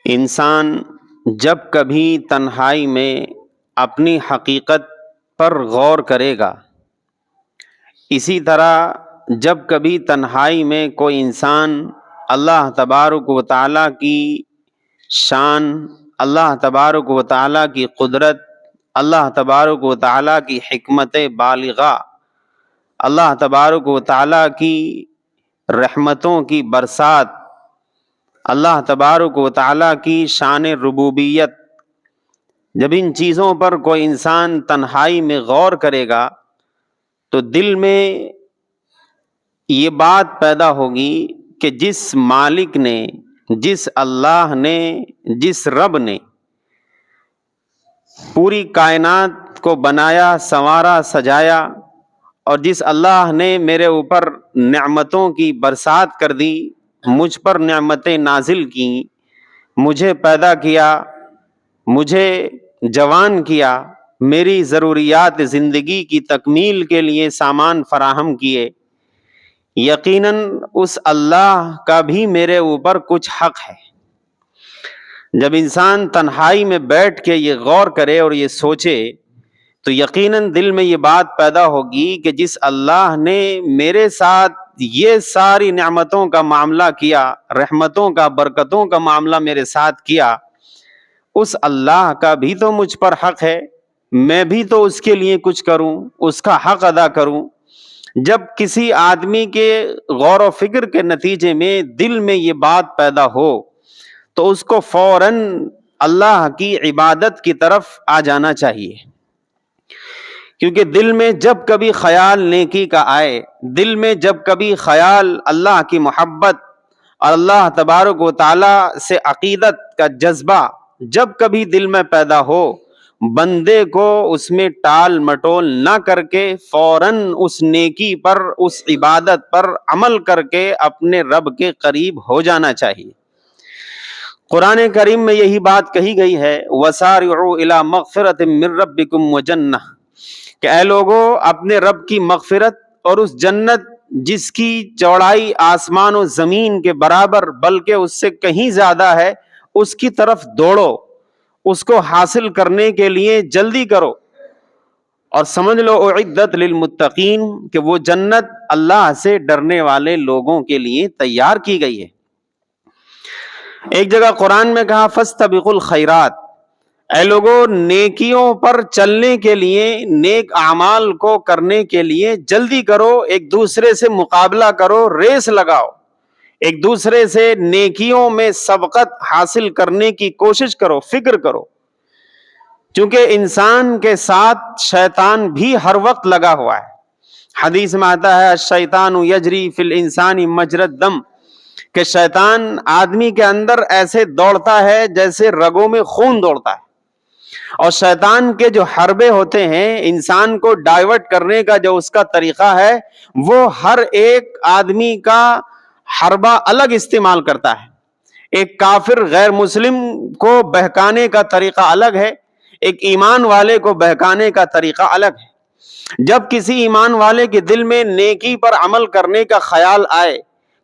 انسان جب کبھی تنہائی میں اپنی حقیقت پر غور کرے گا، اسی طرح جب کبھی تنہائی میں کوئی انسان اللہ تبارک و تعالیٰ کی شان، اللہ تبارک و تعالیٰ کی قدرت، اللہ تبارک و تعالیٰ کی حکمت بالغہ، اللہ تبارک و تعالیٰ کی رحمتوں کی برسات، اللہ تبارک و تعالیٰ کی شان ربوبیت، جب ان چیزوں پر کوئی انسان تنہائی میں غور کرے گا تو دل میں یہ بات پیدا ہوگی کہ جس مالک نے، جس اللہ نے، جس رب نے پوری کائنات کو بنایا، سنوارا، سجایا، اور جس اللہ نے میرے اوپر نعمتوں کی برسات کر دی، مجھ پر نعمتیں نازل کی، مجھے پیدا کیا، مجھے جوان کیا، میری ضروریات زندگی کی تکمیل کے لیے سامان فراہم کیے، یقیناً اس اللہ کا بھی میرے اوپر کچھ حق ہے۔ جب انسان تنہائی میں بیٹھ کے یہ غور کرے اور یہ سوچے تو یقیناً دل میں یہ بات پیدا ہوگی کہ جس اللہ نے میرے ساتھ یہ ساری نعمتوں کا معاملہ کیا، رحمتوں کا، برکتوں کا معاملہ میرے ساتھ کیا، اس اللہ کا بھی تو مجھ پر حق ہے، میں بھی تو اس کے لیے کچھ کروں، اس کا حق ادا کروں۔ جب کسی آدمی کے غور و فکر کے نتیجے میں دل میں یہ بات پیدا ہو تو اس کو فوراً اللہ کی عبادت کی طرف آ جانا چاہیے، کیونکہ دل میں جب کبھی خیال نیکی کا آئے، دل میں جب کبھی خیال اللہ کی محبت اور اللہ تبارک و تعالی سے عقیدت کا جذبہ جب کبھی دل میں پیدا ہو، بندے کو اس میں ٹال مٹول نہ کر کے فوراً اس نیکی پر، اس عبادت پر عمل کر کے اپنے رب کے قریب ہو جانا چاہیے۔ قرآن کریم میں یہی بات کہی گئی ہے، وَسَارِعُوا إِلَىٰ مَغْفِرَةٍ مِّن رَّبِّكُمْ وَجَنَّةٍ، کہ اے لوگو اپنے رب کی مغفرت اور اس جنت جس کی چوڑائی آسمان و زمین کے برابر بلکہ اس سے کہیں زیادہ ہے، اس کی طرف دوڑو، اس کو حاصل کرنے کے لیے جلدی کرو، اور سمجھ لو اعدت للمتقین کہ وہ جنت اللہ سے ڈرنے والے لوگوں کے لیے تیار کی گئی ہے۔ ایک جگہ قرآن میں کہا فاستبقوا الخیرات، اے لوگو نیکیوں پر چلنے کے لیے، نیک اعمال کو کرنے کے لیے جلدی کرو، ایک دوسرے سے مقابلہ کرو، ریس لگاؤ، ایک دوسرے سے نیکیوں میں سبقت حاصل کرنے کی کوشش کرو، فکر کرو، چونکہ انسان کے ساتھ شیطان بھی ہر وقت لگا ہوا ہے۔ حدیث میں آتا ہے الشیطان یجری فی الانسان مجری الدم، کہ شیطان آدمی کے اندر ایسے دوڑتا ہے جیسے رگوں میں خون دوڑتا ہے، اور شیطان کے جو حربے ہوتے ہیں، انسان کو ڈائیورٹ کرنے کا جو اس کا طریقہ ہے، وہ ہر ایک آدمی کا حربہ الگ استعمال کرتا ہے۔ ایک کافر غیر مسلم کو بہکانے کا طریقہ الگ ہے، ایک ایمان والے کو بہکانے کا طریقہ الگ ہے۔ جب کسی ایمان والے کے دل میں نیکی پر عمل کرنے کا خیال آئے،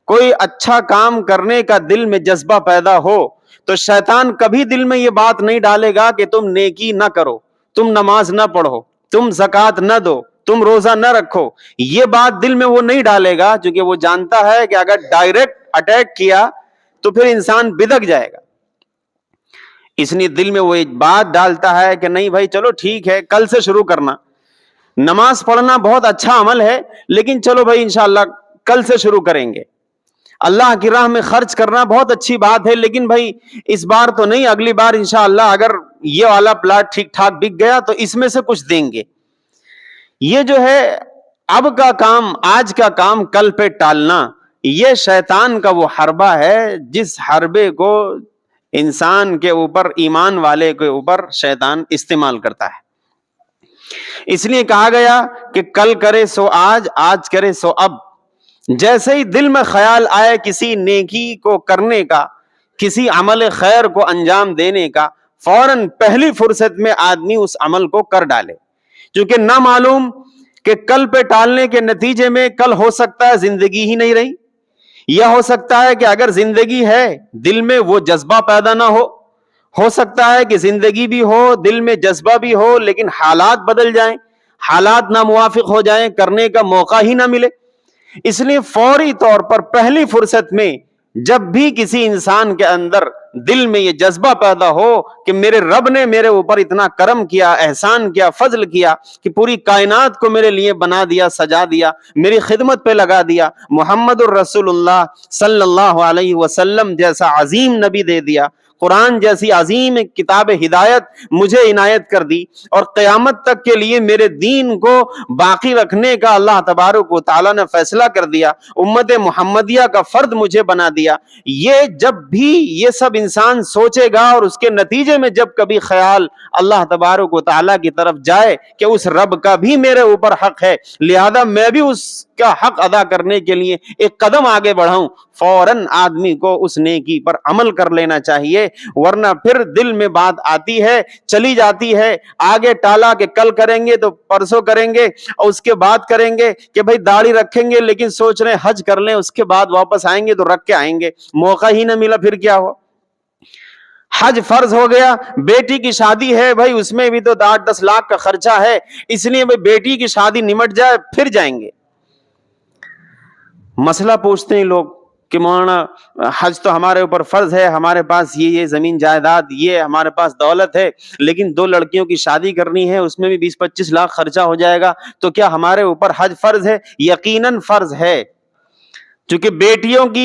کوئی اچھا کام کرنے کا دل میں جذبہ پیدا ہو، تو شیطان کبھی دل میں یہ بات نہیں ڈالے گا کہ تم نیکی نہ کرو، تم نماز نہ پڑھو، تم زکوٰۃ نہ دو، تم روزہ نہ رکھو، یہ بات دل میں وہ نہیں ڈالے گا، کیونکہ وہ جانتا ہے کہ اگر ڈائریکٹ اٹیک کیا تو پھر انسان بدک جائے گا۔ اس لیے دل میں وہ ایک بات ڈالتا ہے کہ نہیں بھائی چلو ٹھیک ہے، کل سے شروع کرنا، نماز پڑھنا بہت اچھا عمل ہے، لیکن چلو بھائی انشاءاللہ کل سے شروع کریں گے۔ اللہ کی راہ میں خرچ کرنا بہت اچھی بات ہے، لیکن بھائی اس بار تو نہیں، اگلی بار انشاءاللہ اگر یہ والا پلاٹ ٹھیک ٹھاک بک گیا تو اس میں سے کچھ دیں گے۔ یہ جو ہے اب کا کام، آج کا کام کل پہ ٹالنا، یہ شیطان کا وہ حربہ ہے جس حربے کو انسان کے اوپر، ایمان والے کے اوپر شیطان استعمال کرتا ہے۔ اس لیے کہا گیا کہ کل کرے سو آج، آج کرے سو اب۔ جیسے ہی دل میں خیال آئے کسی نیکی کو کرنے کا، کسی عمل خیر کو انجام دینے کا، فوراً پہلی فرصت میں آدمی اس عمل کو کر ڈالے، کیونکہ نہ معلوم کہ کل پہ ٹالنے کے نتیجے میں کل ہو سکتا ہے زندگی ہی نہیں رہی، یہ ہو سکتا ہے کہ اگر زندگی ہے دل میں وہ جذبہ پیدا نہ ہو سکتا ہے کہ زندگی بھی ہو دل میں جذبہ بھی ہو لیکن حالات بدل جائیں، حالات ناموافق ہو جائیں، کرنے کا موقع ہی نہ ملے۔ اس لیے فوری طور پر پہلی فرصت میں جب بھی کسی انسان کے اندر دل میں یہ جذبہ پیدا ہو کہ میرے رب نے میرے اوپر اتنا کرم کیا، احسان کیا، فضل کیا کہ پوری کائنات کو میرے لیے بنا دیا، سجا دیا، میری خدمت پہ لگا دیا، محمد الرسول اللہ صلی اللہ علیہ وسلم جیسا عظیم نبی دے دیا، قرآن جیسی عظیم کتاب ہدایت مجھے عنایت کر دی، اور قیامت تک کے لیے میرے دین کو باقی رکھنے کا اللہ تبارک و تعالیٰ نے فیصلہ کر دیا، امت محمدیہ کا فرد مجھے بنا دیا۔ یہ جب بھی یہ سب انسان سوچے گا اور اس کے نتیجے میں جب کبھی خیال اللہ تبارک و تعالیٰ کی طرف جائے کہ اس رب کا بھی میرے اوپر حق ہے، لہذا میں بھی اس کا حق ادا کرنے کے لیے ایک قدم آگے بڑھاؤں، فوراً آدمی کو اس نیکی پر عمل کر لینا چاہیے، ورنہ پھر دل میں بات آتی ہے، چلی جاتی ہے، آگے ٹالا کہ کل کریں گے تو پرسوں کریں گے، اور اس کے بعد کریں گے کہ بھائی داڑھی رکھیں گے لیکن سوچ رہے ہیں حج کر لیں، اس کے بعد واپس آئیں گے تو رکھ کے آئیں گے، موقع ہی نہ ملا، پھر کیا ہوا؟ حج فرض ہو گیا، بیٹی کی شادی ہے بھائی، اس میں بھی تو 8-10 لاکھ کا خرچہ ہے، اس لیے بھائی بیٹی کی شادی نمٹ جائے پھر جائیں گے۔ مسئلہ پوچھتے ہیں لوگ کہ مولانا حج تو ہمارے اوپر فرض ہے، ہمارے پاس یہ زمین جائیداد، یہ ہمارے پاس دولت ہے، لیکن 2 لڑکیوں کی شادی کرنی ہے، اس میں بھی 20-25 لاکھ خرچہ ہو جائے گا، تو کیا ہمارے اوپر حج فرض ہے؟ یقیناً فرض ہے، چونکہ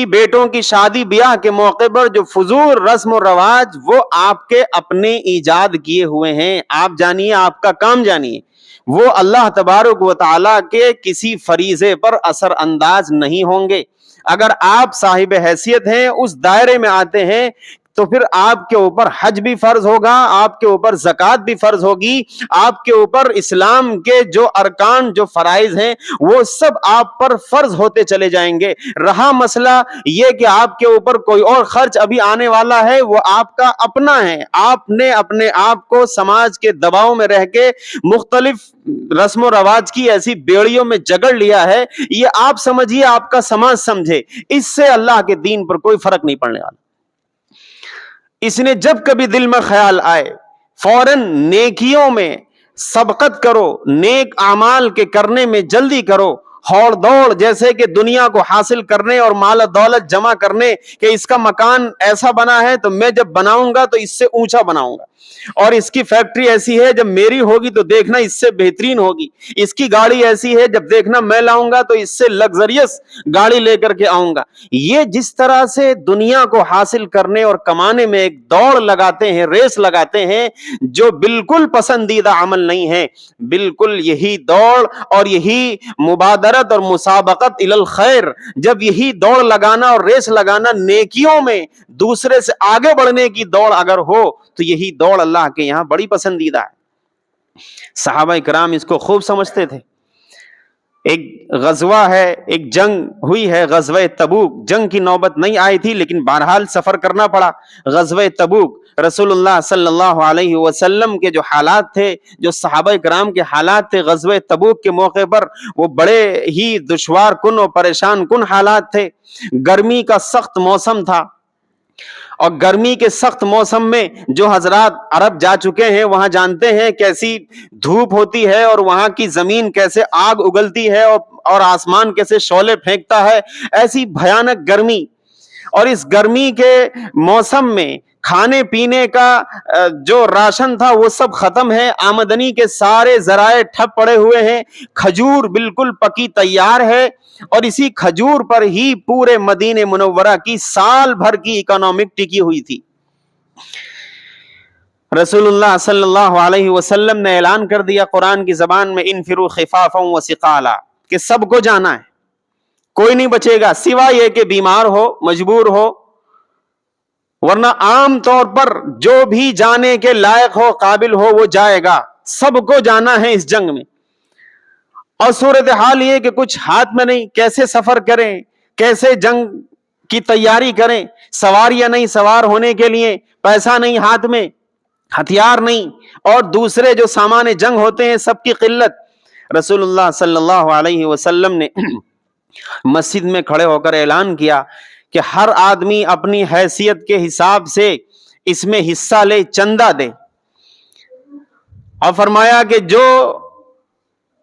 بیٹوں کی شادی بیاہ کے موقع پر جو فضول رسم و رواج وہ آپ کے اپنے ایجاد کیے ہوئے ہیں، آپ جانیے، آپ کا کام جانیے، وہ اللہ تبارک و تعالیٰ کے کسی فریضے پر اثر انداز نہیں ہوں گے۔ اگر آپ صاحب حیثیت ہیں، اس دائرے میں آتے ہیں، تو پھر آپ کے اوپر حج بھی فرض ہوگا، آپ کے اوپر زکوٰۃ بھی فرض ہوگی، آپ کے اوپر اسلام کے جو ارکان، جو فرائض ہیں، وہ سب آپ پر فرض ہوتے چلے جائیں گے۔ رہا مسئلہ یہ کہ آپ کے اوپر کوئی اور خرچ ابھی آنے والا ہے، وہ آپ کا اپنا ہے، آپ نے اپنے آپ کو سماج کے دباؤ میں رہ کے مختلف رسم و رواج کی ایسی بیڑیوں میں جگڑ لیا ہے، یہ آپ سمجھیے، آپ کا سماج سمجھے، اس سے اللہ کے دین پر کوئی فرق نہیں پڑنے والا۔ اس نے جب کبھی دل میں خیال آئے فوراً نیکیوں میں سبقت کرو، نیک اعمال کے کرنے میں جلدی کرو، ہوڑ دوڑ جیسے کہ دنیا کو حاصل کرنے اور مال و دولت جمع کرنے، کہ اس کا مکان ایسا بنا ہے تو میں جب بناؤں گا تو اس سے اونچا بناؤں گا، اور اس کی فیکٹری ایسی ہے جب میری ہوگی تو دیکھنا اس سے بہترین ہوگی، اس کی گاڑی ایسی ہے جب دیکھنا میں لاؤں گا تو اس سے لگزریس گاڑی لے کر کے آؤں گا۔ یہ جس طرح سے دنیا کو حاصل کرنے اور کمانے میں ایک دوڑ لگاتے ہیں، ریس لگاتے ہیں، جو بالکل پسندیدہ عمل نہیں ہے، بالکل یہی دوڑ اور یہی مبادرت اور مسابقت الی الخیر، جب یہی دوڑ لگانا اور ریس لگانا نیکیوں میں دوسرے سے آگے بڑھنے کی دوڑ اگر ہو تو یہی دوڑ اللہ کے یہاں بڑی پسندیدہ ہے۔ صحابہ کرام اس کو خوب سمجھتے تھے۔ ایک غزوہ ہے، ایک جنگ ہوئی ہے، غزوہ تبوک، جنگ کی نوبت نہیں آئی تھی لیکن بہرحال سفر کرنا پڑا۔ غزوہ تبوک، رسول اللہ صلی اللہ علیہ وسلم کے جو حالات تھے، جو صحابہ کرام کے حالات تھے غزوہ تبوک کے موقع پر، وہ بڑے ہی دشوار کن اور پریشان کن حالات تھے۔ گرمی کا سخت موسم تھا، اور گرمی کے سخت موسم میں جو حضرات عرب جا چکے ہیں وہاں جانتے ہیں کیسی دھوپ ہوتی ہے، اور وہاں کی زمین کیسے آگ اگلتی ہے، اور آسمان کیسے شعلے پھینکتا ہے، ایسی بھیانک گرمی۔ اور اس گرمی کے موسم میں کھانے پینے کا جو راشن تھا وہ سب ختم ہے، آمدنی کے سارے ذرائع ٹھپ پڑے ہوئے ہیں، کھجور بالکل پکی تیار ہے، اور اسی کھجور پر ہی پورے مدینہ منورہ کی سال بھر کی اکنامک ٹکی ہوئی تھی۔ رسول اللہ صلی اللہ علیہ وسلم نے اعلان کر دیا قرآن کی زبان میں، انفروا خفافا وثقالا، کہ سب کو جانا ہے، کوئی نہیں بچے گا سوائے یہ کہ بیمار ہو، مجبور ہو، ورنہ عام طور پر جو بھی جانے کے لائق ہو، قابل ہو، وہ جائے گا، سب کو جانا ہے اس جنگ میں۔ اور صورتحال یہ کہ کچھ ہاتھ میں نہیں، کیسے سفر کریں، کیسے جنگ کی تیاری کریں، سواریاں نہیں سوار ہونے کے لیے، پیسہ نہیں ہاتھ میں، ہتھیار نہیں، اور دوسرے جو سامان جنگ ہوتے ہیں سب کی قلت۔ رسول اللہ صلی اللہ علیہ وسلم نے مسجد میں کھڑے ہو کر اعلان کیا کہ ہر آدمی اپنی حیثیت کے حساب سے اس میں حصہ لے، چندہ دے، اور فرمایا کہ جو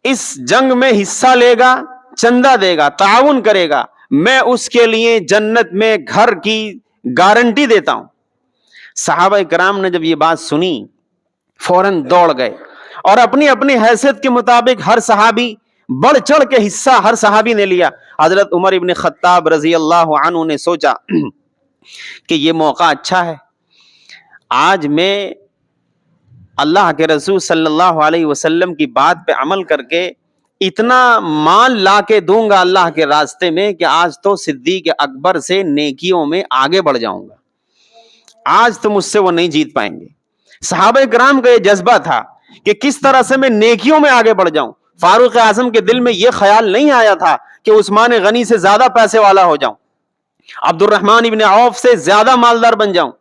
اس جنگ میں حصہ لے گا، چندہ دے گا، تعاون کرے گا، میں اس کے لیے جنت میں گھر کی گارنٹی دیتا ہوں۔ صحابہ کرام نے جب یہ بات سنی فوراً دوڑ گئے اور اپنی اپنی حیثیت کے مطابق ہر صحابی بڑھ چڑھ کے حصہ ہر صحابی نے لیا۔ حضرت عمر ابن خطاب رضی اللہ عنہ نے سوچا کہ یہ موقع اچھا ہے، آج میں اللہ کے رسول صلی اللہ علیہ وسلم کی بات پہ عمل کر کے اتنا مال لا کے دوں گا اللہ کے راستے میں کہ آج تو صدیق اکبر سے نیکیوں میں آگے بڑھ جاؤں گا، آج تو مجھ سے وہ نہیں جیت پائیں گے۔ صحابہ کرام کا یہ جذبہ تھا کہ کس طرح سے میں نیکیوں میں آگے بڑھ جاؤں۔ فاروق اعظم کے دل میں یہ خیال نہیں آیا تھا کہ عثمان غنی سے زیادہ پیسے والا ہو جاؤں، عبد الرحمن ابن عوف سے زیادہ مالدار بن جاؤں،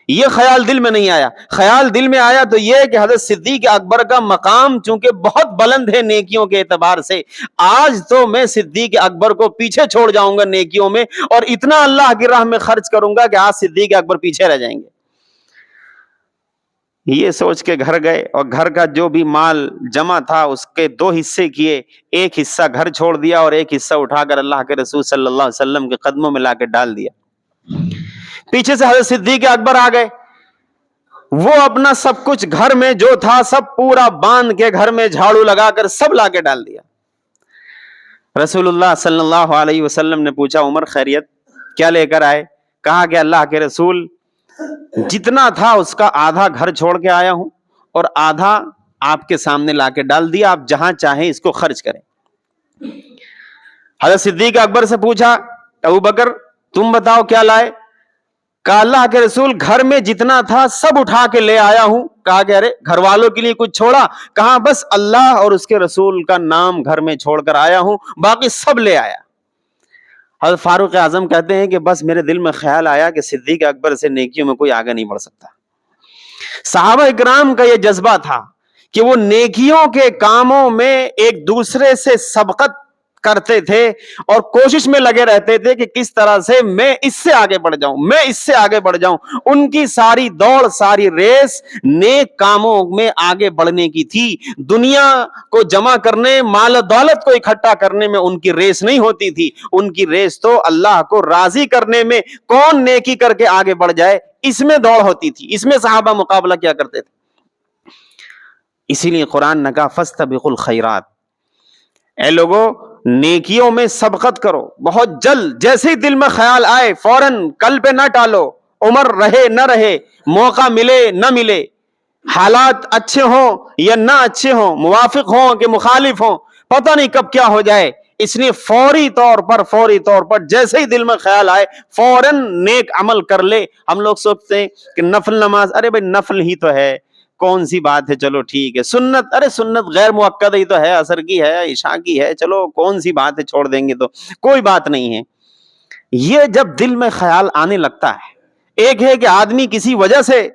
یہ خیال دل میں نہیں آیا۔ خیال دل میں آیا تو یہ کہ حضرت صدیق اکبر کا مقام چونکہ بہت بلند ہے نیکیوں کے اعتبار سے، آج تو میں صدیق اکبر کو پیچھے چھوڑ جاؤں گا نیکیوں میں، اور اتنا اللہ کی راہ میں خرچ کروں گا کہ آج صدیق اکبر پیچھے رہ جائیں گے۔ یہ سوچ کے گھر گئے اور گھر کا جو بھی مال جمع تھا اس کے دو حصے کیے، ایک حصہ گھر چھوڑ دیا اور ایک حصہ اٹھا کر اللہ کے رسول صلی اللہ علیہ وسلم کے قدموں میں لا کے ڈال دیا۔ پیچھے سے حضرت صدیق اکبر آ گئے، وہ اپنا سب کچھ گھر میں جو تھا سب پورا باندھ کے گھر میں جھاڑو لگا کر سب لا کے ڈال دیا۔ رسول اللہ صلی اللہ علیہ وسلم نے پوچھا عمر خیریت، کیا لے کر آئے؟ کہا کہ اللہ کے رسول جتنا تھا اس کا آدھا گھر چھوڑ کے آیا ہوں اور آدھا آپ کے سامنے لا کے ڈال دیا، آپ جہاں چاہیں اس کو خرچ کریں۔ حضرت صدیق اکبر سے پوچھا ابو بکر تم بتاؤ کیا لائے؟ کہا اللہ کے رسول گھر میں جتنا تھا سب اٹھا کے لے آیا ہوں۔ کہا کہ ارے گھر والوں کے لیے کچھ چھوڑا؟ کہا بس اللہ اور اس کے رسول کا نام گھر میں چھوڑ کر آیا ہوں، باقی سب لے آیا۔ حضرت فاروق اعظم کہتے ہیں کہ بس میرے دل میں خیال آیا کہ صدیق اکبر سے نیکیوں میں کوئی آگے نہیں بڑھ سکتا۔ صحابہ اکرام کا یہ جذبہ تھا کہ وہ نیکیوں کے کاموں میں ایک دوسرے سے سبقت کرتے تھے اور کوشش میں لگے رہتے تھے کہ کس طرح سے میں اس سے آگے بڑھ جاؤں، میں اس سے آگے بڑھ جاؤں۔ ان کی ساری دوڑ، ساری ریس نیک کاموں میں آگے بڑھنے کی تھی۔ دنیا کو جمع کرنے، مال و دولت کو اکٹھا کرنے میں ان کی ریس نہیں ہوتی تھی، ان کی ریس تو اللہ کو راضی کرنے میں، کون نیکی کر کے آگے بڑھ جائے اس میں دوڑ ہوتی تھی، اس میں صحابہ مقابلہ کیا کرتے تھے۔ اسی لیے قرآن نے کہا فاستبقوا الخیرات، اے لوگو نیکیوں میں سبقت کرو بہت جلد، جیسے ہی دل میں خیال آئے فوراً، کل پہ نہ ٹالو، عمر رہے نہ رہے، موقع ملے نہ ملے، حالات اچھے ہوں یا نہ اچھے ہوں، موافق ہوں کہ مخالف ہوں، پتہ نہیں کب کیا ہو جائے، اس لیے فوری طور پر جیسے ہی دل میں خیال آئے فوراً نیک عمل کر لے۔ ہم لوگ سوچتے ہیں کہ نفل نماز، ارے بھائی نفل ہی تو ہے، کون سی بات ہے، چلو ٹھیک ہے۔ سنت، ارے سنت غیر مؤکد ہی تو ہے، عصر کی ہے، عشاء کی ہے، چلو کون سی بات ہے، چھوڑ دیں گے تو کوئی بات نہیں ہے۔ یہ جب دل میں خیال آنے لگتا ہے، ایک ہے کہ آدمی کسی وجہ سے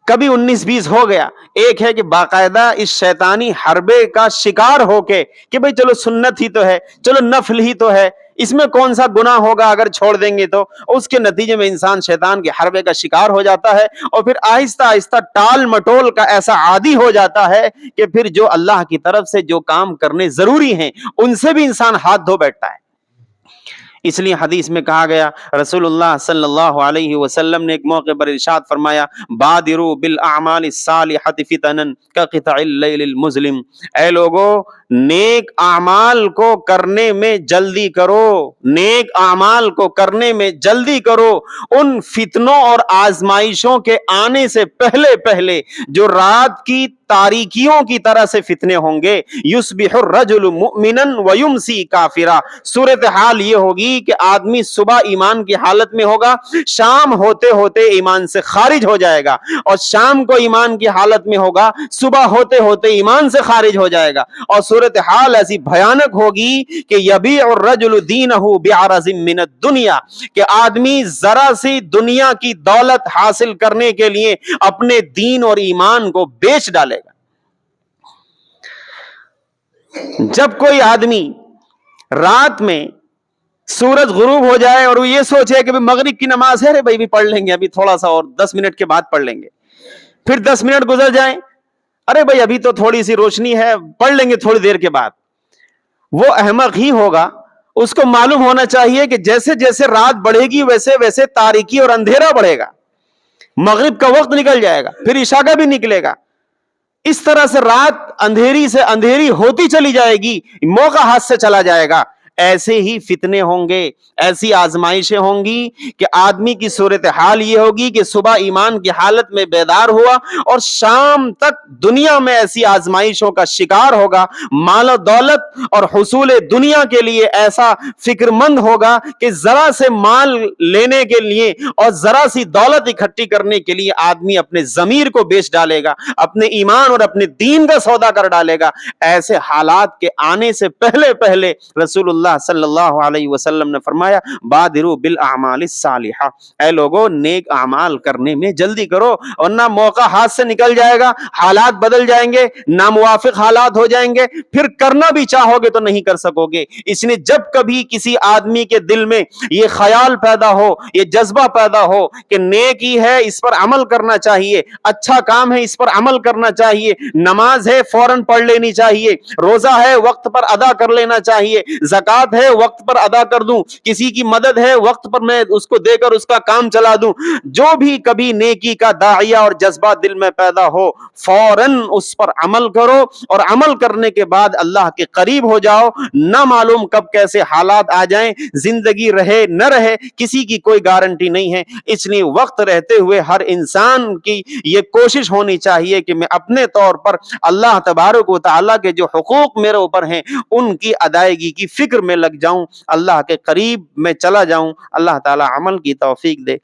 کبھی 19-20 ہو گیا، ایک ہے کہ باقاعدہ اس شیطانی حربے کا شکار ہو کے کہ بھئی چلو سنت ہی تو ہے، چلو نفل ہی تو ہے، اس میں کون سا گناہ ہوگا اگر چھوڑ دیں گے تو، اس کے نتیجے میں انسان شیطان کے حربے کا شکار ہو جاتا ہے اور پھر آہستہ آہستہ ٹال مٹول کا ایسا عادی ہو جاتا ہے کہ پھر جو اللہ کی طرف سے جو کام کرنے ضروری ہیں ان سے بھی انسان ہاتھ دھو بیٹھتا ہے۔ اس لیے حدیث میں کہا گیا، رسول اللہ صلی اللہ علیہ وسلم نے ایک موقع پر ارشاد فرمایا بادروا بالاعمال الصالحۃ فتنا کقطع اللیل المظلم، اے لوگو نیک اعمال کو کرنے میں جلدی کرو، نیک اعمال کو کرنے میں جلدی کرو، ان فتنوں اور آزمائشوں کے آنے سے پہلے پہلے جو رات کی تاریکیوں کی طرح سے فتنے ہوں گے، یصبح الرجل مؤمنا ویمسی کافرا، صورتحال یہ ہوگی کہ آدمی صبح ایمان کی حالت میں ہوگا، شام ہوتے ہوتے ایمان سے خارج ہو جائے گا، اور شام کو ایمان کی حالت میں ہوگا، صبح ہوتے ہوتے ایمان سے خارج ہو جائے گا، اور صورتحال ایسی بھیانک ہوگی کہ یبیع الرجل دینہ بعرض من الدنیا، کہ آدمی ذرا سی دنیا کی دولت حاصل کرنے کے لیے اپنے دین اور ایمان کو بیچ ڈالے گا۔ جب کوئی آدمی رات میں سورج غروب ہو جائے اور وہ یہ سوچے کہ مغرب کی نماز ہے، بھائی بھی پڑھ لیں گے ابھی تھوڑا سا اور 10 منٹ کے بعد پڑھ لیں گے. پھر 10 منٹ گزر جائیں، ارے بھائی ابھی تو تھوڑی سی روشنی ہے، پڑھ لیں گے تھوڑی دیر کے بعد. وہ احمق ہی ہوگا. اس کو معلوم ہونا چاہیے کہ جیسے جیسے رات بڑھے گی ویسے ویسے تاریکی اور اندھیرا بڑھے گا، مغرب کا وقت نکل جائے گا، پھر عشاء کا بھی نکلے گا. اس طرح سے رات اندھیری سے اندھیری ہوتی چلی جائے گی، موقع ہاتھ سے چلا جائے گا. ایسے ہی فتنے ہوں گے، ایسی آزمائشیں ہوں گی کہ آدمی کی صورتحال یہ ہوگی کہ صبح ایمان کی حالت میں بیدار ہوا اور شام تک دنیا میں ایسی آزمائشوں کا شکار ہوگا، مال و دولت اور حصول دنیا کے لیے ایسا فکر مند ہوگا کہ ذرا سے مال لینے کے لیے اور ذرا سی دولت اکٹھی کرنے کے لیے آدمی اپنے ضمیر کو بیچ ڈالے گا، اپنے ایمان اور اپنے دین کا سودا کر ڈالے گا. ایسے حالات کے آنے سے پہلے پہلے رسول اللہ صلی اللہ علیہ وسلم نے فرمایا بادروا بالاعمال الصالحہ، اے لوگوں نیک اعمال کرنے میں جلدی کرو ورنہ موقع ہاتھ سے نکل جائے گا، حالات بدل جائیں گے، ناموافق حالات ہو جائیں گے، پھر کرنا بھی چاہو گے تو نہیں کر سکو گے. اس لیے جب کبھی کسی آدمی کے دل میں یہ خیال پیدا ہو، یہ جذبہ پیدا ہو کہ نیکی ہے اس پر عمل کرنا چاہیے، اچھا کام ہے اس پر عمل کرنا چاہیے، نماز ہے فوراً پڑھ لینی چاہیے، روزہ ہے وقت پر ادا کر لینا چاہیے، زکوٰۃ ہے وقت پر ادا کر دوں، کسی کی مدد ہے وقت پر میں اس کو دے کر اس کا کام چلا دوں، جو بھی کبھی نیکی کا داعیہ اور جذبہ دل میں پیدا ہو فوراً اس پر عمل کرو، اور عمل کرنے کے بعد اللہ کے قریب ہو جاؤ. نہ معلوم کب کیسے حالات آ جائیں، زندگی رہے نہ رہے کسی کی کوئی گارنٹی نہیں ہے. اس لیے وقت رہتے ہوئے ہر انسان کی یہ کوشش ہونی چاہیے کہ میں اپنے طور پر اللہ تبارک و تعالیٰ کے جو حقوق میرے اوپر ہیں ان کی ادائیگی کی فکر میں لگ جاؤں، اللہ کے قریب میں چلا جاؤں. اللہ تعالیٰ عمل کی توفیق دے.